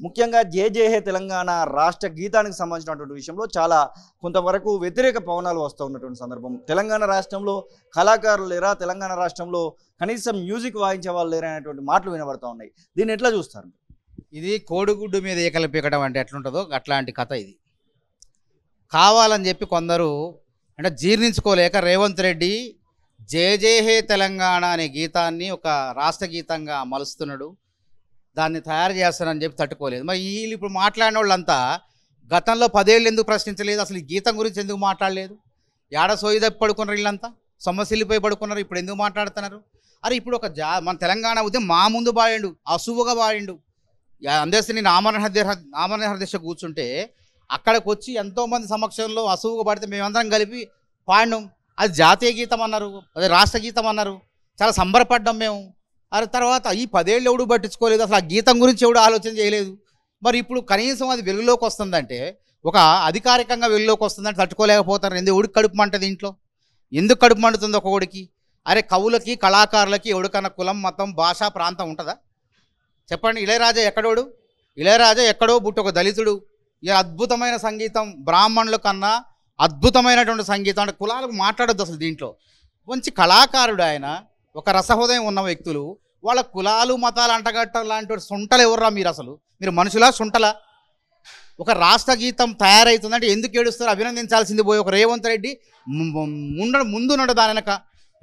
ముఖ్యంగా జే జే హే తెలంగాణ రాష్ట్ర గీతానికి సంబంధించినటువంటి విషయంలో చాలా కొంతవరకు వ్యతిరేక పవనాలు వస్తూ ఉన్నటువంటి సందర్భం. తెలంగాణ రాష్ట్రంలో కళాకారులు లేరా, తెలంగాణ రాష్ట్రంలో కనీసం మ్యూజిక్ వాయించే వాళ్ళు లేరా అనేటువంటి మాటలు వినబడతా ఉన్నాయి. దీన్ని ఎట్లా చూస్తారు? ఇది కోడిగుడ్డు మీద ఏకలు పీకడం అంటే ఎట్లుంటుందో అట్లాంటి కథ ఇది. కావాలని చెప్పి కొందరు అంటే జీర్ణించుకోలేక రేవంత్ రెడ్డి జే జే హే తెలంగాణ అనే గీతాన్ని ఒక రాష్ట్ర గీతంగా మలుస్తున్నాడు, దాన్ని తయారు చేస్తానని చెప్పి తట్టుకోలేదు. మరి వీళ్ళు ఇప్పుడు మాట్లాడిన వాళ్ళంతా గతంలో 10 ఏళ్ళు ఎందుకు ప్రశ్నించలేదు? అసలు ఈ గీతం గురించి ఎందుకు మాట్లాడలేదు? ఏడ సోయిదప్పి పడుకున్నారు వీళ్ళంతా, సొమ్మసిల్లిపోయి పడుకున్నారు, ఇప్పుడు ఎందుకు మాట్లాడుతున్నారు? అరే ఇప్పుడు ఒక మన తెలంగాణ ఉద్యమం మా ముందు బాడిండు, అసువుగా బాడిండు. అందరినీ నామరణ దిశ కూర్చుంటే అక్కడికి వచ్చి ఎంతోమంది సమక్షంలో అసువుగా పడితే మేమందరం కలిపి పాడినాం. అది జాతీయ గీతం అన్నారు, అది రాష్ట్ర గీతం అన్నారు, చాలా సంబరపడ్డాం మేము. అది తర్వాత ఈ 10 ఏళ్ళు ఎవడు పట్టించుకోలేదు, అసలు ఆ గీతం గురించి ఎవడు ఆలోచన చేయలేదు. మరి ఇప్పుడు కనీసం అది వెలుగులోకి వస్తుందంటే, ఒక అధికారికంగా వెలుగులోకి వస్తుందంటే తట్టుకోలేకపోతారు. ఎవడికి కడుపు మంటది ఇంట్లో? ఎందుకు కడుపు మండుతుంది ఒక్కొక్కడికి? అరే కవులకి కళాకారులకి ఎవడికన్నా కులం మతం భాష ప్రాంతం ఉంటుందా చెప్పండి? ఇళయరాజా ఎక్కడోడు? ఇళయరాజా ఎక్కడో బుట్టు ఒక దళితుడు. ఈ అద్భుతమైన సంగీతం, బ్రాహ్మణుల కన్నా అద్భుతమైనటువంటి సంగీతం. అంటే కులాలకు మాట్లాడొద్దు అసలు దీంట్లో. మంచి కళాకారుడు ఆయన, ఒక రసహృదయం ఉన్న వ్యక్తులు. వాళ్ళ కులాలు మతాలు అంటగట్ట లాంటి సుంటలు ఎవర్రా మీరు? అసలు మీరు మనుషులా సుంటలా? ఒక రాష్ట్ర గీతం తయారవుతుందంటే ఎందుకు ఏడుస్తారు? అభినందించాల్సింది పోయి ఒక రేవంత్ రెడ్డి ముందున్నాడు దాని వెనక.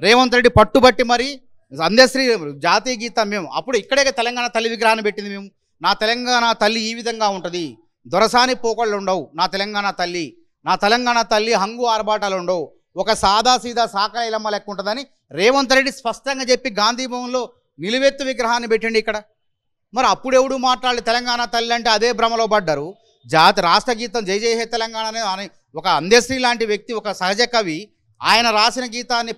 రేవంత్ రెడ్డి పట్టుబట్టి మరి అందశ్రీ జాతీయ గీతం మేము అప్పుడు ఇక్కడే తెలంగాణ తల్లి విగ్రహాన్ని పెట్టింది మేము. నా తెలంగాణ తల్లి ఈ విధంగా ఉంటుంది, దొరసాని పోకళ్ళు ఉండవు, నా తెలంగాణ తల్లి హంగు ఆర్భాటాలు ఉండవు, ఒక సాదా సీదా సాకల ఇలమ్మ లెక్క ఉంటుందని రేవంత్ రెడ్డి స్పష్టంగా చెప్పి గాంధీ భవన్లో నిలువెత్తు విగ్రహాన్ని పెట్టండి ఇక్కడ. మరి అప్పుడెవడు మాట్లాడి తెలంగాణ తల్లి అంటే అదే భ్రమలో పడ్డారు. రాష్ట్ర గీతం జై జై హే తెలంగాణ అనే ఒక అందశ్రీ లాంటి వ్యక్తి, ఒక సహజ కవి, ఆయన రాసిన గీతాన్ని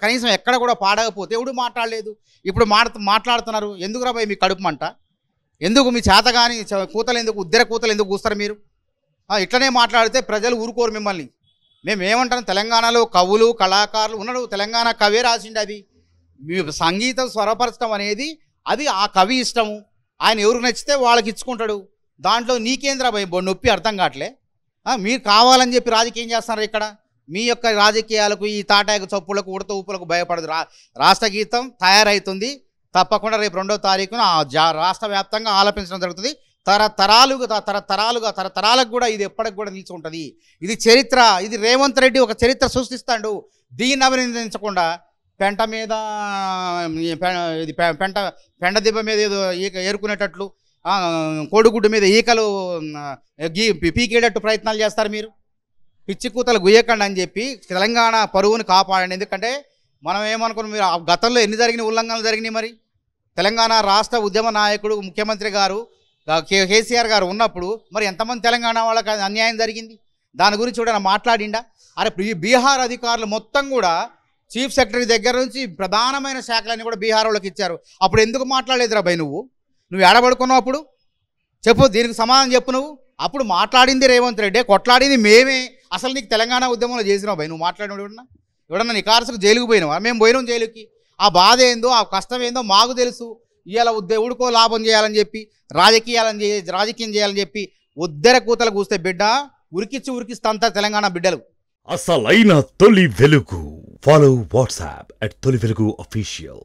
కనీసం ఎక్కడ కూడా పాడకపోతే ఎవడు మాట్లాడలేదు. ఇప్పుడు మాట్లాడుతున్నారు. ఎందుకు రాబోయే మీ కడుపు మంట? ఎందుకు మీ చేతగాని కూతలు ఎందుకు, ఉద్దర కూతలు ఎందుకు కూస్తారు మీరు? ఇట్లనే మాట్లాడితే ప్రజలు ఊరుకోరు మిమ్మల్ని. మేము ఏమంటాం, తెలంగాణలో కవులు కళాకారులు ఉన్నాడు, తెలంగాణ కవే రాసిండి. అది మీ సంగీతం స్వరపరచడం అనేది అది ఆ కవి ఇష్టము. ఆయన ఎవరికి నచ్చితే వాళ్ళకి ఇచ్చుకుంటాడు. దాంట్లో నీకేంద్ర నొప్పి అర్థం కావట్లే. మీరు కావాలని చెప్పి రాజకీయం చేస్తున్నారు ఇక్కడ. మీ యొక్క రాజకీయాలకు ఈ తాటాకు చప్పులకు ఉడత ఊపులకు భయపడదు. రాష్ట్ర గీతం తయారవుతుంది తప్పకుండా రేపు 2వ తారీఖున రాష్ట్ర వ్యాప్తంగా ఆలపించడం జరుగుతుంది. తరతరాలకు కూడా ఇది ఎప్పటికి కూడా నిలిచి ఉంటుంది. ఇది చరిత్ర. ఇది రేవంత్ రెడ్డి ఒక చరిత్ర సృష్టిస్తాడు. దీన్ని అభినందించకుండా పెంట మీద పెండ దిబ్బ మీద ఏదో ఏరుకునేటట్లు, కోడిగుడ్డు మీద ఈకలు పీకేటట్టు ప్రయత్నాలు చేస్తారు మీరు. పిచ్చి కూతలు గుయ్యకండి అని చెప్పి తెలంగాణ పరువుని కాపాడండి. ఎందుకంటే మనం ఏమనుకున్నాం, మీరు గతంలో ఎన్ని ఉల్లంఘనలు జరిగినాయి? మరి తెలంగాణ రాష్ట్ర ఉద్యమ నాయకుడు ముఖ్యమంత్రి గారు కేసీఆర్ గారు ఉన్నప్పుడు మరి ఎంతమంది తెలంగాణ వాళ్ళకి అన్యాయం జరిగింది? దాని గురించి కూడా మాట్లాడిండా? అరే బీహార్ అధికారులు మొత్తం కూడా చీఫ్ సెక్రటరీ దగ్గర నుంచి ప్రధానమైన శాఖలన్నీ కూడా బీహార్ వాళ్ళకి ఇచ్చారు. అప్పుడు ఎందుకు మాట్లాడలేదురా భయ్? నువ్వు ఏడబడుకున్నావు అప్పుడు? చెప్పు, దీనికి సమాధానం చెప్పు. నువ్వు అప్పుడు మాట్లాడింది రేవంత్ రెడ్డి, కొట్లాడింది మేమే. అసలు నీకు తెలంగాణ ఉద్యమంలో చేసినావు భయ్? నువ్వు మాట్లాడిన ఎవడన్నా నీ కారసుకు జైలుకు పోయినావా? మేము పోయినాం జైలుకి. ఆ బాధ ఏందో, ఆ కష్టం ఏందో మాకు తెలుసు. ఇవాళ ఉడుకో లాభం చేయాలని చెప్పి రాజకీయం చేయాలని చెప్పి ఉద్దర కూతలు కూస్తే బిడ్డ ఉరికిస్తా తెలంగాణ బిడ్డలు. అసలైన తొలి వెలుగు. ఫాలో వాట్సాప్ @తొలి వెలుగు official.